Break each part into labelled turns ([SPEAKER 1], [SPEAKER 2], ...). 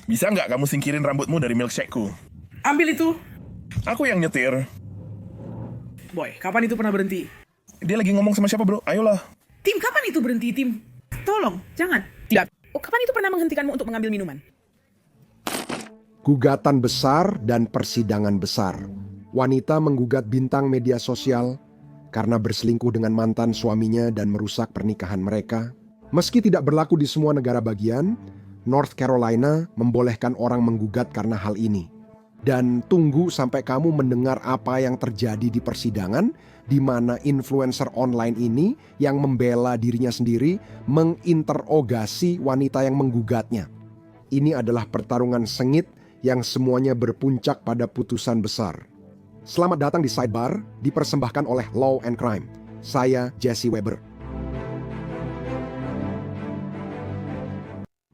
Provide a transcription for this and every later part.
[SPEAKER 1] Bisa nggak kamu singkirin rambutmu dari milkshake-ku?
[SPEAKER 2] Ambil itu.
[SPEAKER 1] Aku yang nyetir.
[SPEAKER 2] Boy, kapan itu pernah berhenti?
[SPEAKER 1] Dia lagi ngomong sama siapa, bro? Ayolah.
[SPEAKER 2] Tim, kapan itu berhenti, Tim? Tolong, jangan. Tidak. Oh, kapan itu pernah menghentikanmu untuk mengambil minuman?
[SPEAKER 3] Gugatan besar dan persidangan besar. Wanita menggugat bintang media sosial karena berselingkuh dengan mantan suaminya dan merusak pernikahan mereka. Meski tidak berlaku di semua negara bagian, North Carolina membolehkan orang menggugat karena hal ini. Dan tunggu sampai kamu mendengar apa yang terjadi di persidangan, di mana influencer online ini yang membela dirinya sendiri menginterogasi wanita yang menggugatnya. Ini adalah pertarungan sengit yang semuanya berpuncak pada putusan besar. Selamat datang di Sidebar, dipersembahkan oleh Law and Crime. Saya Jesse Weber.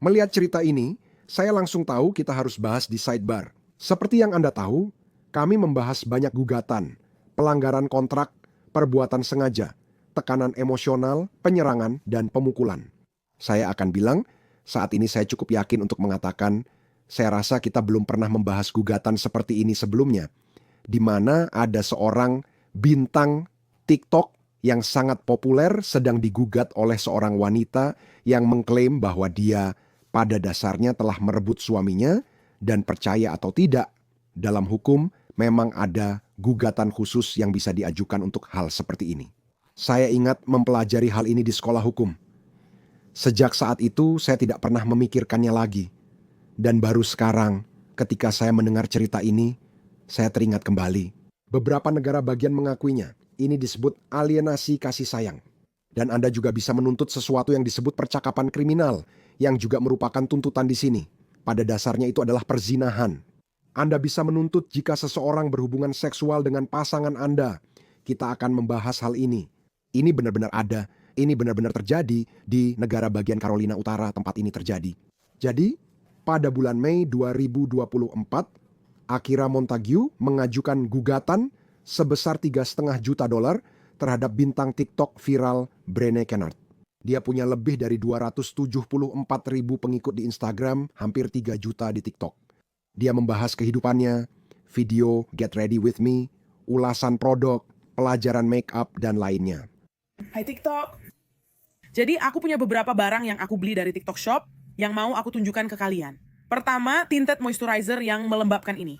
[SPEAKER 3] Melihat cerita ini, saya langsung tahu kita harus bahas di Sidebar. Seperti yang Anda tahu, kami membahas banyak gugatan, pelanggaran kontrak, perbuatan sengaja, tekanan emosional, penyerangan, dan pemukulan. Saya akan bilang, saat ini saya cukup yakin untuk mengatakan, saya rasa kita belum pernah membahas gugatan seperti ini sebelumnya, di mana ada seorang bintang TikTok yang sangat populer sedang digugat oleh seorang wanita yang mengklaim bahwa dia pada dasarnya telah merebut suaminya, dan percaya atau tidak, dalam hukum memang ada gugatan khusus yang bisa diajukan untuk hal seperti ini. Saya ingat mempelajari hal ini di sekolah hukum. Sejak saat itu saya tidak pernah memikirkannya lagi. Dan baru sekarang, ketika saya mendengar cerita ini, saya teringat kembali. Beberapa negara bagian mengakuinya. Ini disebut alienasi kasih sayang. Dan Anda juga bisa menuntut sesuatu yang disebut percakapan kriminal, yang juga merupakan tuntutan di sini. Pada dasarnya itu adalah perzinahan. Anda bisa menuntut jika seseorang berhubungan seksual dengan pasangan Anda. Kita akan membahas hal ini. Ini benar-benar ada. Ini benar-benar terjadi di negara bagian Carolina Utara tempat ini terjadi. Jadi, pada bulan Mei 2024, Akira Montague mengajukan gugatan sebesar $3,5 juta terhadap bintang TikTok viral Brené Kennard. Dia punya lebih dari 274.000 pengikut di Instagram, hampir 3 juta di TikTok. Dia membahas kehidupannya, video Get Ready With Me, ulasan produk, pelajaran make up, dan lainnya.
[SPEAKER 2] Hai TikTok. Jadi aku punya beberapa barang yang aku beli dari TikTok Shop yang mau aku tunjukkan ke kalian. Pertama, tinted moisturizer yang melembabkan ini.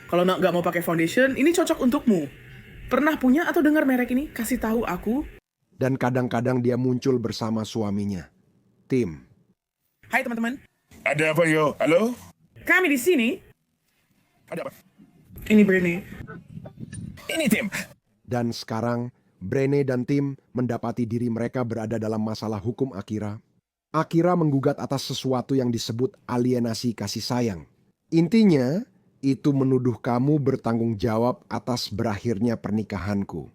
[SPEAKER 2] Kalau nggak mau pakai foundation, ini cocok untukmu. Pernah punya atau dengar merek ini? Kasih tahu aku.
[SPEAKER 3] Dan kadang-kadang dia muncul bersama suaminya, Tim.
[SPEAKER 2] Hai teman-teman.
[SPEAKER 1] Ada apa, yo? Halo?
[SPEAKER 2] Kami di sini.
[SPEAKER 1] Ada apa?
[SPEAKER 2] Ini Brené.
[SPEAKER 1] Ini Tim.
[SPEAKER 3] Dan sekarang, Brené dan Tim mendapati diri mereka berada dalam masalah hukum Akira. Akira menggugat atas sesuatu yang disebut alienasi kasih sayang. Intinya, itu menuduh kamu bertanggung jawab atas berakhirnya pernikahanku.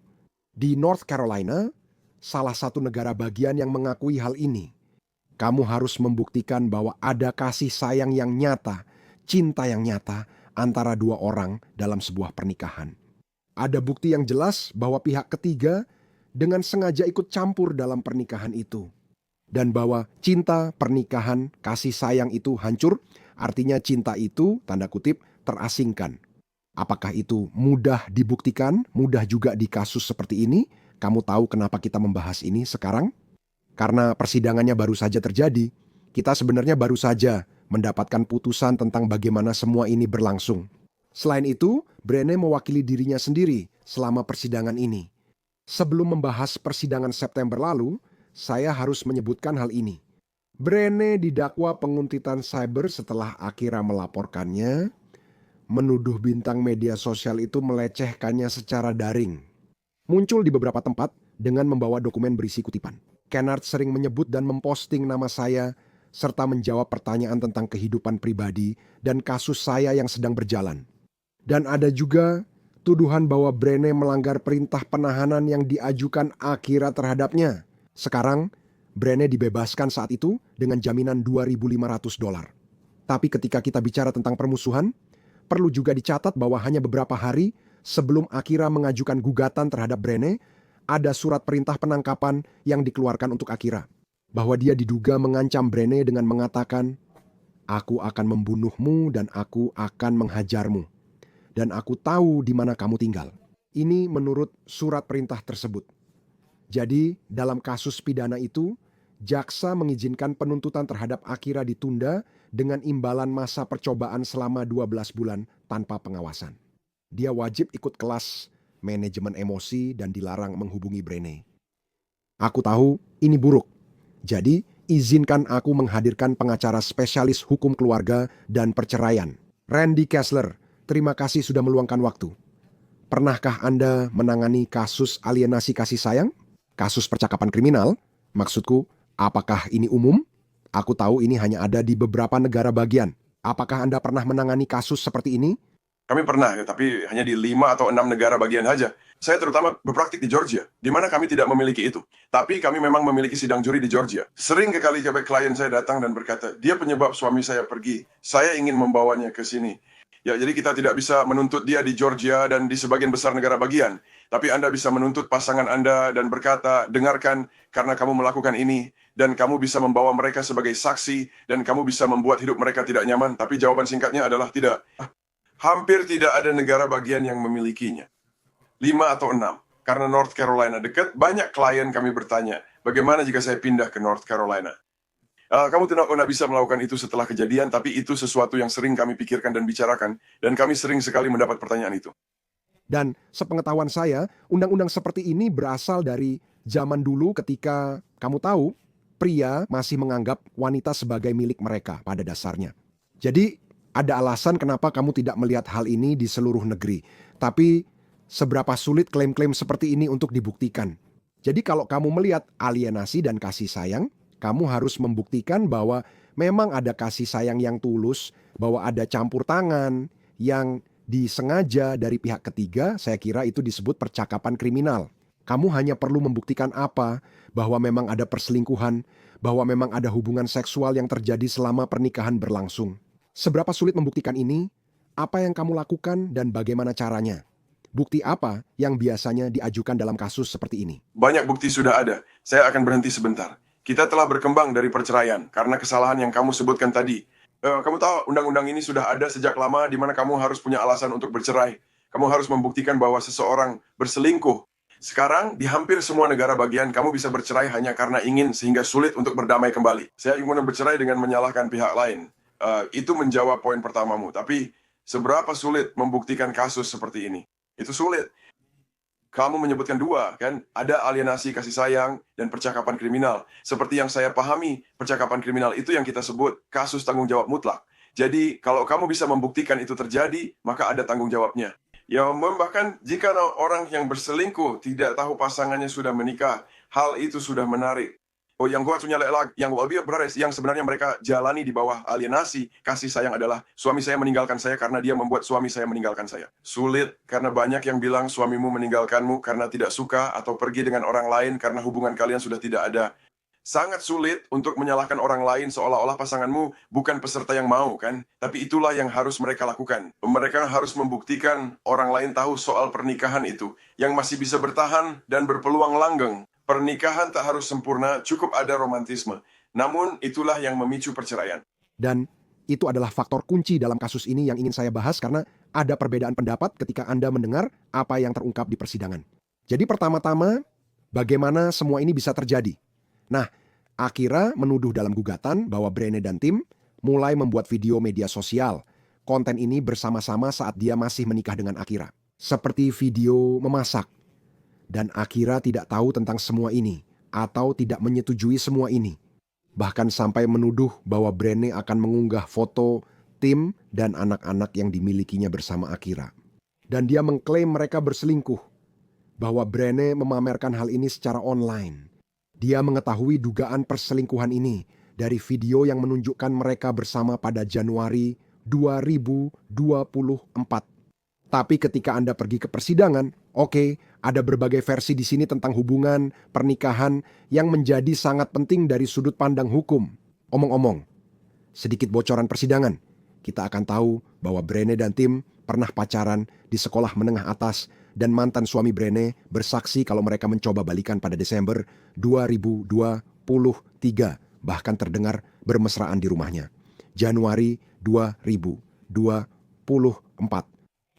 [SPEAKER 3] Di North Carolina, salah satu negara bagian yang mengakui hal ini. Kamu harus membuktikan bahwa ada kasih sayang yang nyata, cinta yang nyata antara dua orang dalam sebuah pernikahan. Ada bukti yang jelas bahwa pihak ketiga dengan sengaja ikut campur dalam pernikahan itu. Dan bahwa cinta, pernikahan, kasih sayang itu hancur, artinya cinta itu, tanda kutip, terasingkan. Apakah itu mudah dibuktikan, mudah juga di kasus seperti ini? Kamu tahu kenapa kita membahas ini sekarang? Karena persidangannya baru saja terjadi. Kita sebenarnya baru saja mendapatkan putusan tentang bagaimana semua ini berlangsung. Selain itu, Brené mewakili dirinya sendiri selama persidangan ini. Sebelum membahas persidangan September lalu, saya harus menyebutkan hal ini. Brené didakwa penguntitan cyber setelah Akira melaporkannya, menuduh bintang media sosial itu melecehkannya secara daring. Muncul di beberapa tempat dengan membawa dokumen berisi kutipan. Kennard sering menyebut dan memposting nama saya, serta menjawab pertanyaan tentang kehidupan pribadi dan kasus saya yang sedang berjalan. Dan ada juga tuduhan bahwa Brené melanggar perintah penahanan yang diajukan Akira terhadapnya. Sekarang, Brené dibebaskan saat itu dengan jaminan $2.500. Tapi ketika kita bicara tentang permusuhan, perlu juga dicatat bahwa hanya beberapa hari sebelum Akira mengajukan gugatan terhadap Brené, ada surat perintah penangkapan yang dikeluarkan untuk Akira. Bahwa dia diduga mengancam Brené dengan mengatakan, Aku akan membunuhmu dan aku akan menghajarmu. Dan aku tahu di mana kamu tinggal. Ini menurut surat perintah tersebut. Jadi, dalam kasus pidana itu, jaksa mengizinkan penuntutan terhadap Akira ditunda dengan imbalan masa percobaan selama 12 bulan tanpa pengawasan. Dia wajib ikut kelas manajemen emosi dan dilarang menghubungi Brené. Aku tahu ini buruk. Jadi, izinkan aku menghadirkan pengacara spesialis hukum keluarga dan perceraian. Randy Kessler, terima kasih sudah meluangkan waktu. Pernahkah Anda menangani kasus alienasi kasih sayang? Kasus percakapan kriminal? Maksudku, apakah ini umum? Aku tahu ini hanya ada di beberapa negara bagian. Apakah Anda pernah menangani kasus seperti ini?
[SPEAKER 4] Kami pernah, ya, tapi hanya di 5 atau 6 negara bagian saja. Saya terutama berpraktik di Georgia, di mana kami tidak memiliki itu. Tapi kami memang memiliki sidang juri di Georgia. Sering kali klien saya datang dan berkata, dia penyebab suami saya pergi. Saya ingin membawanya ke sini. Ya, jadi kita tidak bisa menuntut dia di Georgia dan di sebagian besar negara bagian. Tapi Anda bisa menuntut pasangan Anda dan berkata, dengarkan karena kamu melakukan ini. Dan kamu bisa membawa mereka sebagai saksi. Dan kamu bisa membuat hidup mereka tidak nyaman. Tapi jawaban singkatnya adalah tidak. Hampir tidak ada negara bagian yang memilikinya. 5 atau 6. Karena North Carolina dekat, banyak klien kami bertanya, bagaimana jika saya pindah ke North Carolina? Kamu tidak bisa melakukan itu setelah kejadian, tapi itu sesuatu yang sering kami pikirkan dan bicarakan, dan kami sering sekali mendapat pertanyaan itu.
[SPEAKER 3] Dan sepengetahuan saya, undang-undang seperti ini berasal dari zaman dulu ketika kamu tahu, pria masih menganggap wanita sebagai milik mereka pada dasarnya. Jadi, ada alasan kenapa kamu tidak melihat hal ini di seluruh negeri. Tapi seberapa sulit klaim-klaim seperti ini untuk dibuktikan. Jadi kalau kamu melihat alienasi dan kasih sayang, kamu harus membuktikan bahwa memang ada kasih sayang yang tulus, bahwa ada campur tangan yang disengaja dari pihak ketiga. Saya kira itu disebut percakapan kriminal. Kamu hanya perlu membuktikan apa? Bahwa memang ada perselingkuhan, bahwa memang ada hubungan seksual yang terjadi selama pernikahan berlangsung. Seberapa sulit membuktikan ini? Apa yang kamu lakukan dan bagaimana caranya? Bukti apa yang biasanya diajukan dalam kasus seperti ini?
[SPEAKER 4] Banyak bukti sudah ada. Saya akan berhenti sebentar. Kita telah berkembang dari perceraian karena kesalahan yang kamu sebutkan tadi. Kamu tahu undang-undang ini sudah ada sejak lama di mana kamu harus punya alasan untuk bercerai. Kamu harus membuktikan bahwa seseorang berselingkuh. Sekarang di hampir semua negara bagian kamu bisa bercerai hanya karena ingin sehingga sulit untuk berdamai kembali. Saya ingin bercerai dengan menyalahkan pihak lain. Itu menjawab poin pertamamu. Tapi seberapa sulit membuktikan kasus seperti ini? Itu sulit. Kamu menyebutkan 2, kan? Ada alienasi kasih sayang dan percakapan kriminal. Seperti yang saya pahami, percakapan kriminal itu yang kita sebut kasus tanggung jawab mutlak. Jadi, kalau kamu bisa membuktikan itu terjadi, maka ada tanggung jawabnya. Ya, bahkan jika orang yang berselingkuh tidak tahu pasangannya sudah menikah, hal itu sudah menarik. Yang lebih berat, yang sebenarnya mereka jalani di bawah alienasi kasih sayang adalah suami saya meninggalkan saya karena dia membuat suami saya meninggalkan saya. Sulit karena banyak yang bilang suamimu meninggalkanmu karena tidak suka atau pergi dengan orang lain karena hubungan kalian sudah tidak ada. Sangat sulit untuk menyalahkan orang lain seolah-olah pasanganmu bukan peserta yang mau, kan? Tapi itulah yang harus mereka lakukan. Mereka harus membuktikan orang lain tahu soal pernikahan itu, yang masih bisa bertahan dan berpeluang langgeng. Pernikahan tak harus sempurna, cukup ada romantisme. Namun itulah yang memicu perceraian.
[SPEAKER 3] Dan itu adalah faktor kunci dalam kasus ini yang ingin saya bahas karena ada perbedaan pendapat ketika Anda mendengar apa yang terungkap di persidangan. Jadi pertama-tama, bagaimana semua ini bisa terjadi? Nah, Akira menuduh dalam gugatan bahwa Brené dan tim mulai membuat video media sosial. Konten ini bersama-sama saat dia masih menikah dengan Akira. Seperti video memasak. Dan Akira tidak tahu tentang semua ini atau tidak menyetujui semua ini. Bahkan sampai menuduh bahwa Brené akan mengunggah foto tim dan anak-anak yang dimilikinya bersama Akira. Dan dia mengklaim mereka berselingkuh. Bahwa Brené memamerkan hal ini secara online. Dia mengetahui dugaan perselingkuhan ini dari video yang menunjukkan mereka bersama pada Januari 2024. Tapi ketika Anda pergi ke persidangan, oke, ada berbagai versi di sini tentang hubungan, pernikahan yang menjadi sangat penting dari sudut pandang hukum. Omong-omong, sedikit bocoran persidangan. Kita akan tahu bahwa Brené dan tim pernah pacaran di sekolah menengah atas dan mantan suami Brené bersaksi kalau mereka mencoba balikan pada Desember 2023, bahkan terdengar bermesraan di rumahnya. Januari 2024.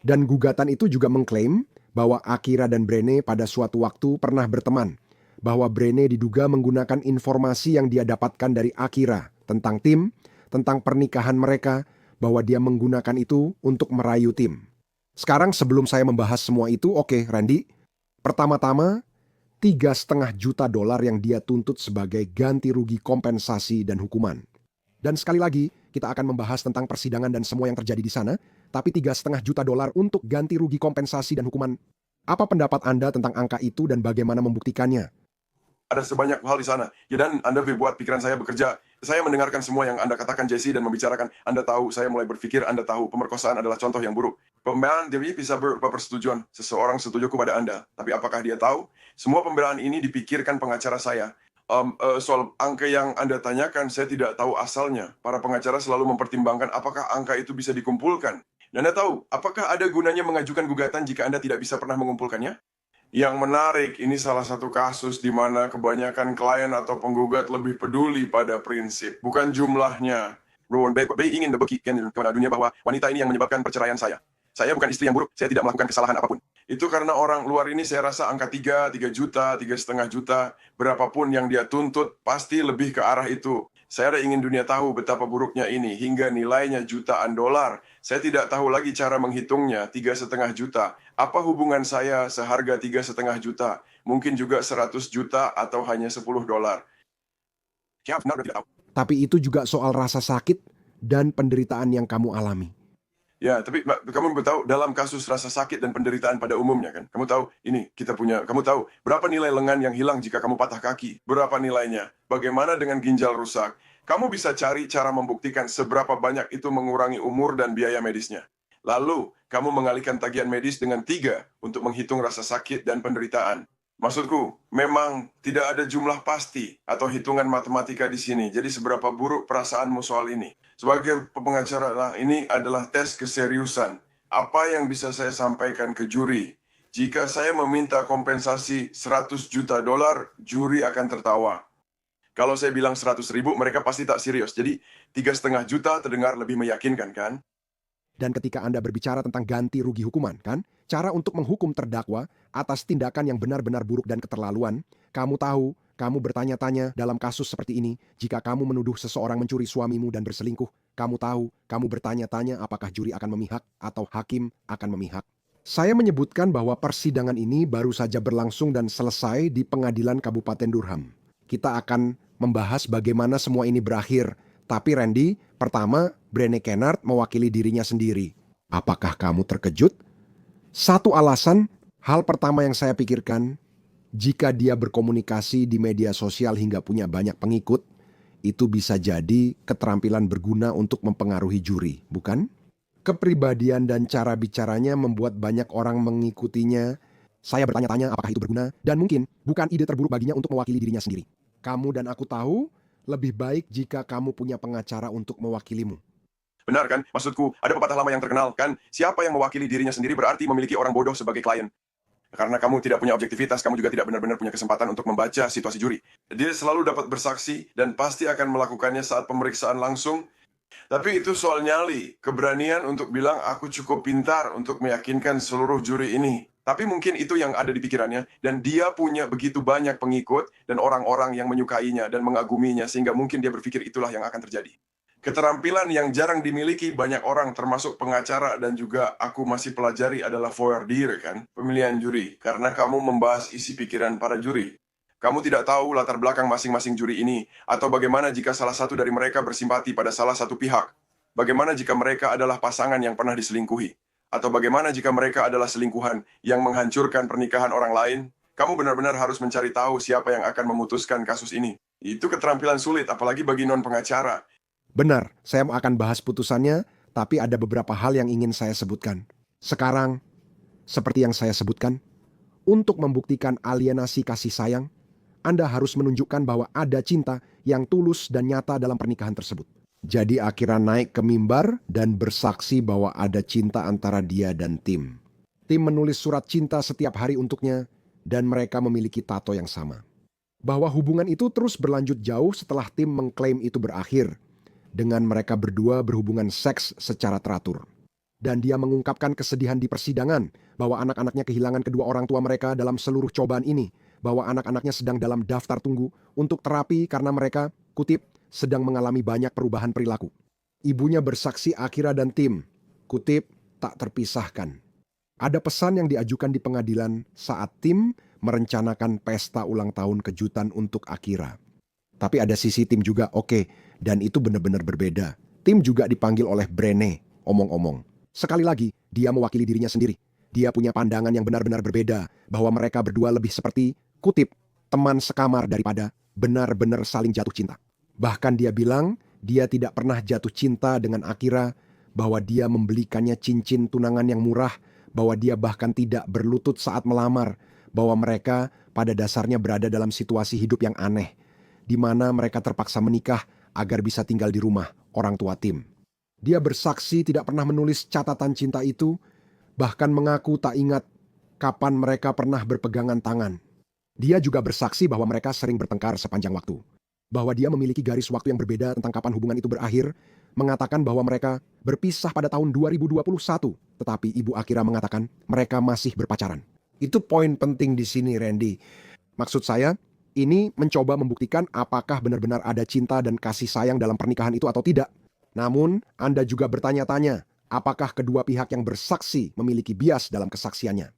[SPEAKER 3] Dan gugatan itu juga mengklaim bahwa Akira dan Brené pada suatu waktu pernah berteman, bahwa Brené diduga menggunakan informasi yang dia dapatkan dari Akira tentang Tim, tentang pernikahan mereka, bahwa dia menggunakan itu untuk merayu Tim. Sekarang sebelum saya membahas semua itu, oke Randy, pertama-tama $3,5 juta yang dia tuntut sebagai ganti rugi kompensasi dan hukuman. Dan sekali lagi, kita akan membahas tentang persidangan dan semua yang terjadi di sana, tapi $3,5 juta untuk ganti rugi kompensasi dan hukuman. Apa pendapat Anda tentang angka itu dan bagaimana membuktikannya?
[SPEAKER 4] Ada sebanyak hal di sana. Ya, dan Anda membuat pikiran saya bekerja. Saya mendengarkan semua yang Anda katakan, Jesse, dan membicarakan. Anda tahu, saya mulai berpikir, Anda tahu, pemerkosaan adalah contoh yang buruk. Pembelaan diri bisa berpersetujuan. Seseorang setuju kepada Anda. Tapi apakah dia tahu? Semua pembelaan ini dipikirkan pengacara saya. Soal angka yang Anda tanyakan, saya tidak tahu asalnya. Para pengacara selalu mempertimbangkan apakah angka itu bisa dikumpulkan. Dan Anda tahu, apakah ada gunanya mengajukan gugatan jika Anda tidak bisa pernah mengumpulkannya? Yang menarik, ini salah satu kasus di mana kebanyakan klien atau penggugat lebih peduli pada prinsip, bukan jumlahnya. Rowan Bay ingin membuktikan kepada dunia bahwa wanita ini yang menyebabkan perceraian saya. Saya bukan istri yang buruk, saya tidak melakukan kesalahan apapun. Itu karena orang luar ini saya rasa angka 3 juta, 3,5 juta, berapapun yang dia tuntut, pasti lebih ke arah itu. Saya ingin dunia tahu betapa buruknya ini, hingga nilainya jutaan dolar. Saya tidak tahu lagi cara menghitungnya, 3,5 juta. Apa hubungan saya seharga 3,5 juta? Mungkin juga 100 juta atau hanya $10. Ya, benar, tidak tahu.
[SPEAKER 3] Tapi itu juga soal rasa sakit dan penderitaan yang kamu alami.
[SPEAKER 4] Ya, tapi kamu tahu dalam kasus rasa sakit dan penderitaan pada umumnya kan? Kamu tahu kamu tahu berapa nilai lengan yang hilang jika kamu patah kaki? Berapa nilainya? Bagaimana dengan ginjal rusak? Kamu bisa cari cara membuktikan seberapa banyak itu mengurangi umur dan biaya medisnya. Lalu, kamu mengalihkan tagihan medis dengan 3 untuk menghitung rasa sakit dan penderitaan. Maksudku, memang tidak ada jumlah pasti atau hitungan matematika di sini. Jadi seberapa buruk perasaanmu soal ini? Sebagai pengacara, ini adalah tes keseriusan. Apa yang bisa saya sampaikan ke juri? Jika saya meminta kompensasi $100 juta, juri akan tertawa. Kalau saya bilang 100.000, mereka pasti tak serius. Jadi 3,5 juta terdengar lebih meyakinkan, kan?
[SPEAKER 3] Dan ketika Anda berbicara tentang ganti rugi hukuman, kan? Cara untuk menghukum terdakwa atas tindakan yang benar-benar buruk dan keterlaluan, kamu tahu, kamu bertanya-tanya dalam kasus seperti ini, jika kamu menuduh seseorang mencuri suamimu dan berselingkuh, kamu tahu, kamu bertanya-tanya apakah juri akan memihak atau hakim akan memihak. Saya menyebutkan bahwa persidangan ini baru saja berlangsung dan selesai di Pengadilan Kabupaten Durham. Kita akan membahas bagaimana semua ini berakhir. Tapi Randy, pertama, Brené Kennard mewakili dirinya sendiri. Apakah kamu terkejut? Satu alasan, hal pertama yang saya pikirkan, jika dia berkomunikasi di media sosial hingga punya banyak pengikut, itu bisa jadi keterampilan berguna untuk mempengaruhi juri, bukan? Kepribadian dan cara bicaranya membuat banyak orang mengikutinya. Saya bertanya-tanya apakah itu berguna, dan mungkin bukan ide terburuk baginya untuk mewakili dirinya sendiri. Kamu dan aku tahu, lebih baik jika kamu punya pengacara untuk mewakilimu.
[SPEAKER 4] Benar kan? Maksudku, ada pepatah lama yang terkenal kan? Siapa yang mewakili dirinya sendiri berarti memiliki orang bodoh sebagai klien. Karena kamu tidak punya objektivitas, kamu juga tidak benar-benar punya kesempatan untuk membaca situasi juri. Dia selalu dapat bersaksi dan pasti akan melakukannya saat pemeriksaan langsung. Tapi itu soal nyali, keberanian untuk bilang aku cukup pintar untuk meyakinkan seluruh juri ini. Tapi mungkin itu yang ada di pikirannya, dan dia punya begitu banyak pengikut dan orang-orang yang menyukainya dan mengaguminya, sehingga mungkin dia berpikir itulah yang akan terjadi. Keterampilan yang jarang dimiliki banyak orang, termasuk pengacara dan juga aku masih pelajari adalah voir dire, kan? Pemilihan juri, karena kamu membahas isi pikiran para juri. Kamu tidak tahu latar belakang masing-masing juri ini, atau bagaimana jika salah satu dari mereka bersimpati pada salah satu pihak. Bagaimana jika mereka adalah pasangan yang pernah diselingkuhi. Atau bagaimana jika mereka adalah selingkuhan yang menghancurkan pernikahan orang lain. Kamu benar-benar harus mencari tahu siapa yang akan memutuskan kasus ini. Itu keterampilan sulit, apalagi bagi non-pengacara.
[SPEAKER 3] Benar, saya akan bahas putusannya, tapi ada beberapa hal yang ingin saya sebutkan. Sekarang, seperti yang saya sebutkan, untuk membuktikan alienasi kasih sayang, Anda harus menunjukkan bahwa ada cinta yang tulus dan nyata dalam pernikahan tersebut. Jadi Akira naik ke mimbar dan bersaksi bahwa ada cinta antara dia dan Tim. Tim menulis surat cinta setiap hari untuknya, dan mereka memiliki tato yang sama. Bahwa hubungan itu terus berlanjut jauh setelah Tim mengklaim itu berakhir. dengan mereka berdua berhubungan seks secara teratur. Dan dia mengungkapkan kesedihan di persidangan bahwa anak-anaknya kehilangan kedua orang tua mereka dalam seluruh cobaan ini, bahwa anak-anaknya sedang dalam daftar tunggu untuk terapi karena mereka, kutip, sedang mengalami banyak perubahan perilaku. Ibunya bersaksi Akira dan Tim, kutip, tak terpisahkan. Ada pesan yang diajukan di pengadilan saat Tim merencanakan pesta ulang tahun kejutan untuk Akira. Tapi ada sisi Tim juga oke, dan itu benar-benar berbeda. Tim juga dipanggil oleh Brené, omong-omong. Sekali lagi, dia mewakili dirinya sendiri. Dia punya pandangan yang benar-benar berbeda, bahwa mereka berdua lebih seperti, kutip, teman sekamar daripada benar-benar saling jatuh cinta. Bahkan dia bilang, dia tidak pernah jatuh cinta dengan Akira, bahwa dia membelikannya cincin tunangan yang murah, bahwa dia bahkan tidak berlutut saat melamar, bahwa mereka pada dasarnya berada dalam situasi hidup yang aneh, di mana mereka terpaksa menikah agar bisa tinggal di rumah orang tua Tim. Dia bersaksi tidak pernah menulis catatan cinta itu, bahkan mengaku tak ingat kapan mereka pernah berpegangan tangan. Dia juga bersaksi bahwa mereka sering bertengkar sepanjang waktu, bahwa dia memiliki garis waktu yang berbeda tentang kapan hubungan itu berakhir, mengatakan bahwa mereka berpisah pada tahun 2021, tetapi Ibu Akira mengatakan mereka masih berpacaran. Itu poin penting di sini, Randy. Maksud saya, ini mencoba membuktikan apakah benar-benar ada cinta dan kasih sayang dalam pernikahan itu atau tidak. Namun, Anda juga bertanya-tanya, apakah kedua pihak yang bersaksi memiliki bias dalam kesaksiannya?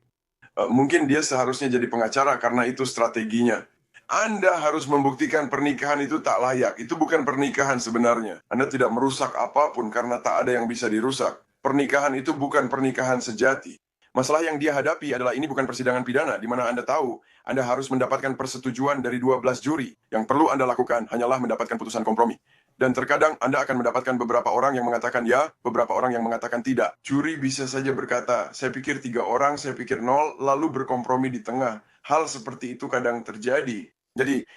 [SPEAKER 4] Mungkin dia seharusnya jadi pengacara karena itu strateginya. Anda harus membuktikan pernikahan itu tak layak. Itu bukan pernikahan sebenarnya. Anda tidak merusak apapun karena tak ada yang bisa dirusak. Pernikahan itu bukan pernikahan sejati. Masalah yang dia hadapi adalah ini bukan persidangan pidana, di mana Anda tahu Anda harus mendapatkan persetujuan dari 12 juri. Yang perlu Anda lakukan hanyalah mendapatkan putusan kompromi. Dan terkadang Anda akan mendapatkan beberapa orang yang mengatakan ya, beberapa orang yang mengatakan tidak. Juri bisa saja berkata, saya pikir 3 orang, saya pikir 0, lalu berkompromi di tengah. Hal seperti itu kadang terjadi. Jadi,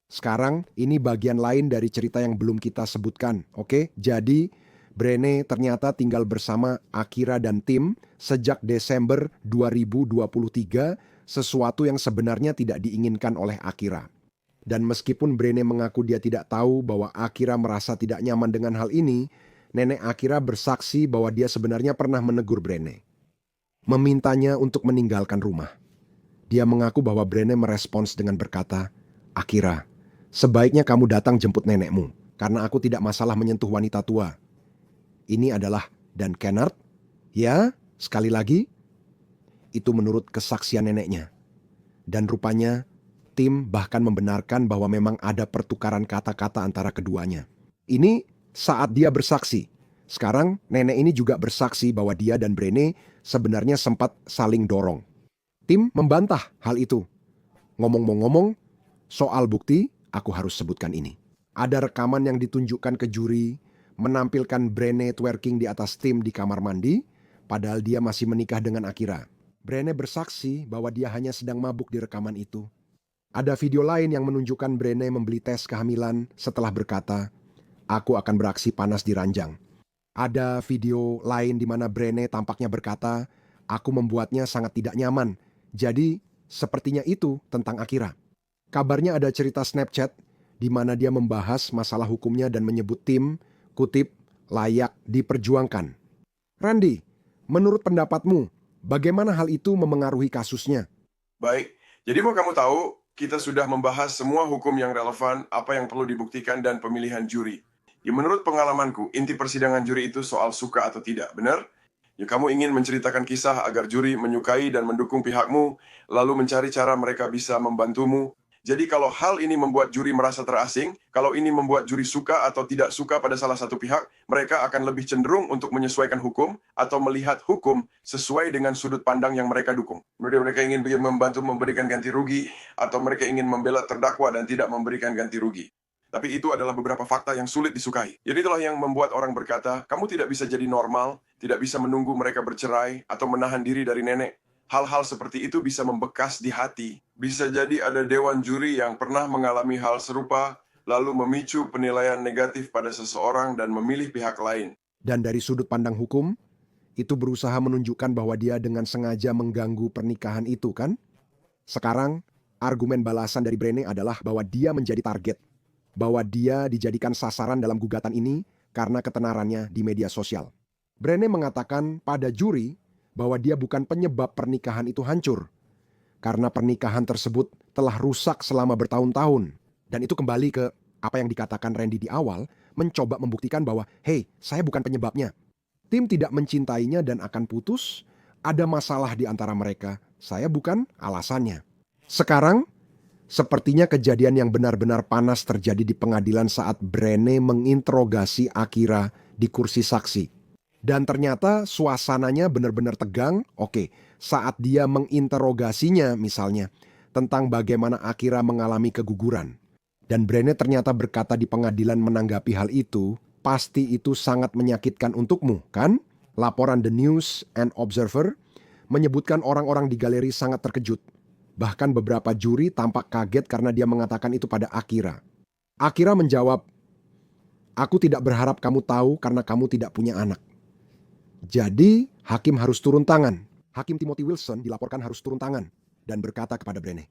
[SPEAKER 3] sekarang ini bagian lain dari cerita yang belum kita sebutkan, oke? Jadi, Brené ternyata tinggal bersama Akira dan Tim sejak Desember 2023, sesuatu yang sebenarnya tidak diinginkan oleh Akira. Dan meskipun Brené mengaku dia tidak tahu bahwa Akira merasa tidak nyaman dengan hal ini, nenek Akira bersaksi bahwa dia sebenarnya pernah menegur Brené, memintanya untuk meninggalkan rumah. Dia mengaku bahwa Brené merespons dengan berkata, Akira, sebaiknya kamu datang jemput nenekmu, karena aku tidak masalah menyentuh wanita tua. Ini adalah Dan Kennard? Ya, sekali lagi, itu menurut kesaksian neneknya. Dan rupanya, Tim bahkan membenarkan bahwa memang ada pertukaran kata-kata antara keduanya. Ini saat dia bersaksi. Sekarang nenek ini juga bersaksi bahwa dia dan Brené sebenarnya sempat saling dorong. Tim membantah hal itu. Ngomong-ngomong, soal bukti, aku harus sebutkan ini. Ada rekaman yang ditunjukkan ke juri, menampilkan Brené twerking di atas Tim di kamar mandi, padahal dia masih menikah dengan Akira. Brené bersaksi bahwa dia hanya sedang mabuk di rekaman itu. Ada video lain yang menunjukkan Brené membeli tes kehamilan setelah berkata, aku akan beraksi panas di ranjang. Ada video lain di mana Brené tampaknya berkata, aku membuatnya sangat tidak nyaman. Jadi, sepertinya itu tentang Akira. Kabarnya ada cerita Snapchat di mana dia membahas masalah hukumnya dan menyebut Tim, kutip, layak diperjuangkan. Randy, menurut pendapatmu, bagaimana hal itu memengaruhi kasusnya?
[SPEAKER 4] baik. Jadi mau kamu tahu, kita sudah membahas semua hukum yang relevan, apa yang perlu dibuktikan, dan pemilihan juri. Ya, menurut pengalamanku, inti persidangan juri itu soal suka atau tidak, benar? Ya, kamu ingin menceritakan kisah agar juri menyukai dan mendukung pihakmu, lalu mencari cara mereka bisa membantumu. Jadi kalau hal ini membuat juri merasa terasing, kalau ini membuat juri suka atau tidak suka pada salah satu pihak, mereka akan lebih cenderung untuk menyesuaikan hukum atau melihat hukum sesuai dengan sudut pandang yang mereka dukung. Mereka ingin membantu memberikan ganti rugi, atau mereka ingin membela terdakwa dan tidak memberikan ganti rugi. Tapi itu adalah beberapa fakta yang sulit disukai. Jadi itulah yang membuat orang berkata, kamu tidak bisa jadi normal, tidak bisa menunggu mereka bercerai, atau menahan diri dari nenek. Hal-hal seperti itu bisa membekas di hati. Bisa jadi ada dewan juri yang pernah mengalami hal serupa, lalu memicu penilaian negatif pada seseorang dan memilih pihak lain.
[SPEAKER 3] Dan dari sudut pandang hukum, itu berusaha menunjukkan bahwa dia dengan sengaja mengganggu pernikahan itu, kan? Sekarang, argumen balasan dari Brené adalah bahwa dia menjadi target. bahwa dia dijadikan sasaran dalam gugatan ini karena ketenarannya di media sosial. Brené mengatakan pada juri bahwa dia bukan penyebab pernikahan itu hancur, karena pernikahan tersebut telah rusak selama bertahun-tahun. Dan itu kembali ke apa yang dikatakan Randy di awal, mencoba membuktikan bahwa, hey, saya bukan penyebabnya. Tim tidak mencintainya dan akan putus, ada masalah di antara mereka, saya bukan alasannya. Sekarang, sepertinya kejadian yang benar-benar panas terjadi di pengadilan saat Brené menginterogasi Akira di kursi saksi. Dan ternyata suasananya benar-benar tegang. Oke, saat dia menginterogasinya misalnya tentang bagaimana Akira mengalami keguguran. Dan Brené ternyata berkata di pengadilan menanggapi hal itu, pasti itu sangat menyakitkan untukmu, kan? Laporan The News and Observer menyebutkan orang-orang di galeri sangat terkejut. Bahkan beberapa juri tampak kaget karena dia mengatakan itu pada Akira. Akira menjawab, "Aku tidak berharap kamu tahu karena kamu tidak punya anak." Jadi, hakim harus turun tangan. Hakim Timothy Wilson dilaporkan harus turun tangan dan berkata kepada Brené,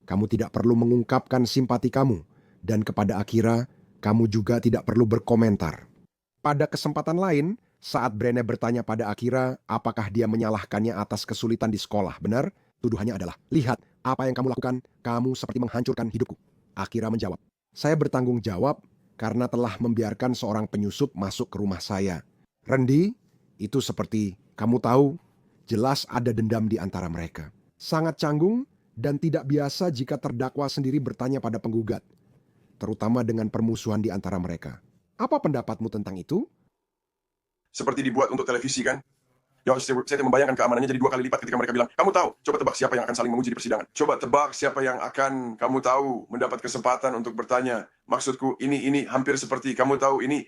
[SPEAKER 3] "Kamu tidak perlu mengungkapkan simpati kamu, dan kepada Akira, kamu juga tidak perlu berkomentar." Pada kesempatan lain, saat Brené bertanya pada Akira apakah dia menyalahkannya atas kesulitan di sekolah, benar? Tuduhannya adalah, "Lihat, apa yang kamu lakukan, kamu seperti menghancurkan hidupku." Akira menjawab, "Saya bertanggung jawab karena telah membiarkan seorang penyusup masuk ke rumah saya. Randy, itu seperti kamu tahu, jelas ada dendam di antara mereka." Sangat canggung dan tidak biasa jika terdakwa sendiri bertanya pada penggugat, terutama dengan permusuhan di antara mereka. Apa pendapatmu tentang itu?
[SPEAKER 4] Seperti dibuat untuk televisi kan? Ya, saya tidak membayangkan keamanannya jadi 2 kali lipat ketika mereka bilang, "Kamu tahu, coba tebak siapa yang akan saling menguji di persidangan. Coba tebak siapa yang akan kamu tahu mendapat kesempatan untuk bertanya. Maksudku, ini hampir seperti kamu tahu ini.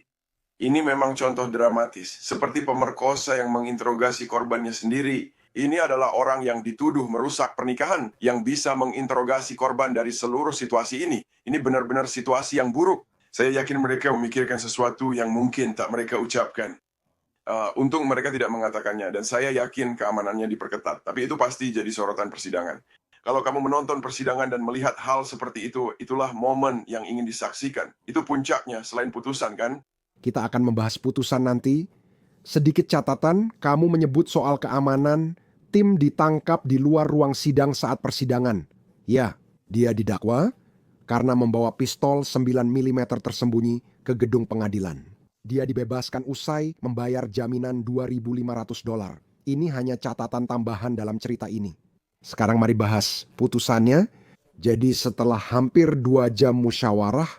[SPEAKER 4] Ini memang contoh dramatis. Seperti pemerkosa yang menginterogasi korbannya sendiri. Ini adalah orang yang dituduh merusak pernikahan, yang bisa menginterogasi korban dari seluruh situasi ini. Ini benar-benar situasi yang buruk. Saya yakin mereka memikirkan sesuatu yang mungkin tak mereka ucapkan. Untung mereka tidak mengatakannya, dan saya yakin keamanannya diperketat. Tapi itu pasti jadi sorotan persidangan. Kalau kamu menonton persidangan dan melihat hal seperti itu, itulah momen yang ingin disaksikan. Itu puncaknya selain putusan kan?
[SPEAKER 3] Kita akan membahas putusan nanti. Sedikit catatan, kamu menyebut soal keamanan, tim ditangkap di luar ruang sidang saat persidangan. Ya, dia didakwa karena membawa pistol 9 mm tersembunyi ke gedung pengadilan. Dia dibebaskan usai membayar jaminan $2.500. Ini hanya catatan tambahan dalam cerita ini. Sekarang mari bahas putusannya. Jadi setelah hampir 2 jam musyawarah,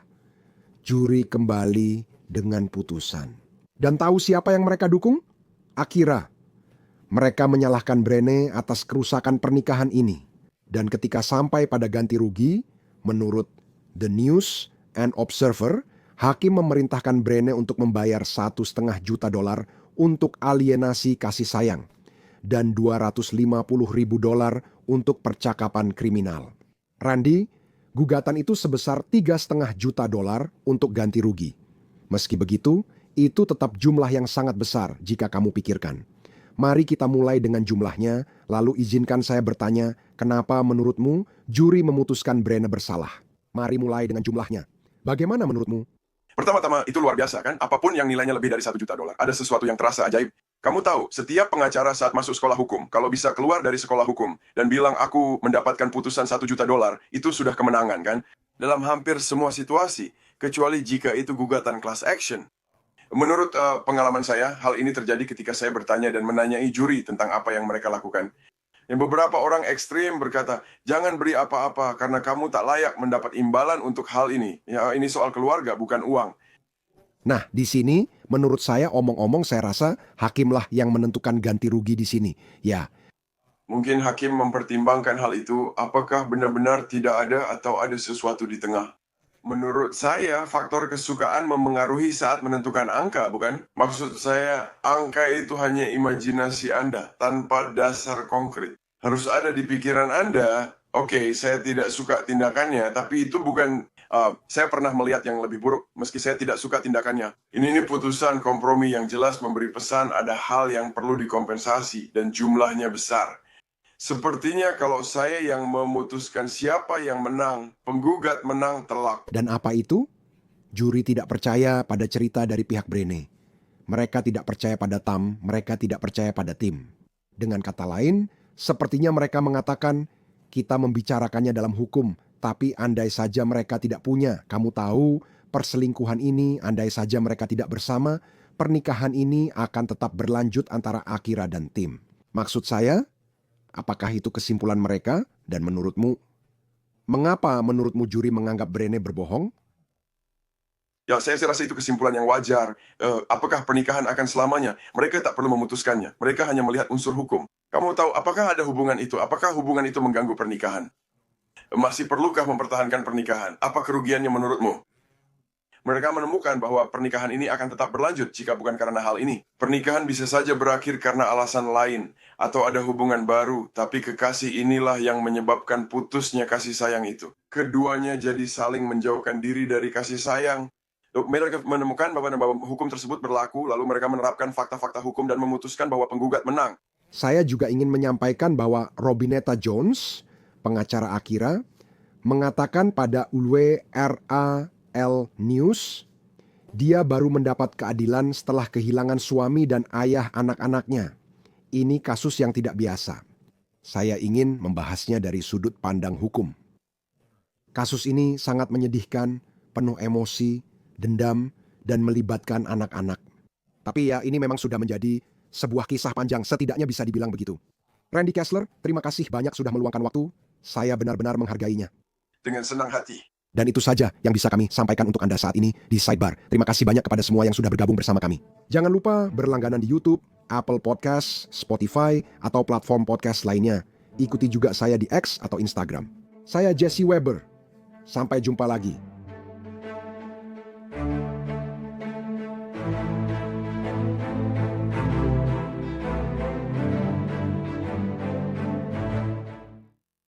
[SPEAKER 3] juri kembali dengan putusan. Dan tahu siapa yang mereka dukung? Akira. Mereka menyalahkan Brené atas kerusakan pernikahan ini. Dan ketika sampai pada ganti rugi, menurut The News and Observer, hakim memerintahkan Brené untuk membayar $1,5 juta untuk alienasi kasih sayang dan $250.000 untuk percakapan kriminal. Randy, gugatan itu sebesar $3,5 juta untuk ganti rugi. Meski begitu, itu tetap jumlah yang sangat besar jika kamu pikirkan. Mari kita mulai dengan jumlahnya, lalu izinkan saya bertanya, kenapa menurutmu juri memutuskan Brené bersalah? Mari mulai dengan jumlahnya. Bagaimana menurutmu?
[SPEAKER 4] Pertama-tama, itu luar biasa kan? Apapun yang nilainya lebih dari $1 juta, ada sesuatu yang terasa ajaib. Kamu tahu, setiap pengacara saat masuk sekolah hukum, kalau bisa keluar dari sekolah hukum dan bilang aku mendapatkan putusan $1 juta, itu sudah kemenangan kan? Dalam hampir semua situasi, kecuali jika itu gugatan class action. Menurut pengalaman saya, hal ini terjadi ketika saya bertanya dan menanyai juri tentang apa yang mereka lakukan. Yang beberapa orang ekstrim berkata, jangan beri apa-apa karena kamu tak layak mendapat imbalan untuk hal ini. Ya, ini soal keluarga, bukan uang.
[SPEAKER 3] Nah, di sini menurut saya omong-omong saya rasa hakimlah yang menentukan ganti rugi di sini. Ya.
[SPEAKER 4] Mungkin hakim mempertimbangkan hal itu, apakah benar-benar tidak ada atau ada sesuatu di tengah. Menurut saya, faktor kesukaan memengaruhi saat menentukan angka, bukan? Maksud saya, angka itu hanya imajinasi Anda, tanpa dasar konkret. Harus ada di pikiran Anda, oke, saya tidak suka tindakannya, tapi itu bukan, saya pernah melihat yang lebih buruk, meski saya tidak suka tindakannya. Ini putusan kompromi yang jelas memberi pesan ada hal yang perlu dikompensasi, dan jumlahnya besar. Sepertinya kalau saya yang memutuskan siapa yang menang, penggugat menang telak.
[SPEAKER 3] Dan apa itu? Juri tidak percaya pada cerita dari pihak Brene. Mereka tidak percaya pada Tam, mereka tidak percaya pada Tim. Dengan kata lain, sepertinya mereka mengatakan, kita membicarakannya dalam hukum, tapi andai saja mereka tidak punya. Kamu tahu, perselingkuhan ini, andai saja mereka tidak bersama, pernikahan ini akan tetap berlanjut antara Akira dan Tim. Maksud saya, apakah itu kesimpulan mereka? Dan menurutmu, mengapa menurutmu juri menganggap Brene berbohong?
[SPEAKER 4] Ya, saya rasa itu kesimpulan yang wajar. Apakah pernikahan akan selamanya? Mereka tak perlu memutuskannya. Mereka hanya melihat unsur hukum. Kamu tahu, apakah ada hubungan itu? Apakah hubungan itu mengganggu pernikahan? Masih perlukah mempertahankan pernikahan? Apa kerugiannya menurutmu? Mereka menemukan bahwa pernikahan ini akan tetap berlanjut jika bukan karena hal ini. Pernikahan bisa saja berakhir karena alasan lain, atau ada hubungan baru, tapi kekasih inilah yang menyebabkan putusnya kasih sayang itu. Keduanya jadi saling menjauhkan diri dari kasih sayang. Mereka menemukan bahwa hukum tersebut berlaku, lalu mereka menerapkan fakta-fakta hukum dan memutuskan bahwa penggugat menang.
[SPEAKER 3] Saya juga ingin menyampaikan bahwa Robinetta Jones, pengacara Akira, mengatakan pada WRAL News, dia baru mendapat keadilan setelah kehilangan suami dan ayah anak-anaknya. Ini kasus yang tidak biasa. Saya ingin membahasnya dari sudut pandang hukum. Kasus ini sangat menyedihkan, penuh emosi, dendam, dan melibatkan anak-anak. Tapi ya, ini memang sudah menjadi sebuah kisah panjang, setidaknya bisa dibilang begitu. Randy Kessler, terima kasih banyak sudah meluangkan waktu. Saya benar-benar menghargainya.
[SPEAKER 4] Dengan senang hati.
[SPEAKER 3] Dan itu saja yang bisa kami sampaikan untuk Anda saat ini di Sidebar. Terima kasih banyak kepada semua yang sudah bergabung bersama kami. Jangan lupa berlangganan di YouTube, Apple Podcast, Spotify, atau platform podcast lainnya. Ikuti juga saya di X atau Instagram. Saya Jesse Weber. Sampai jumpa lagi.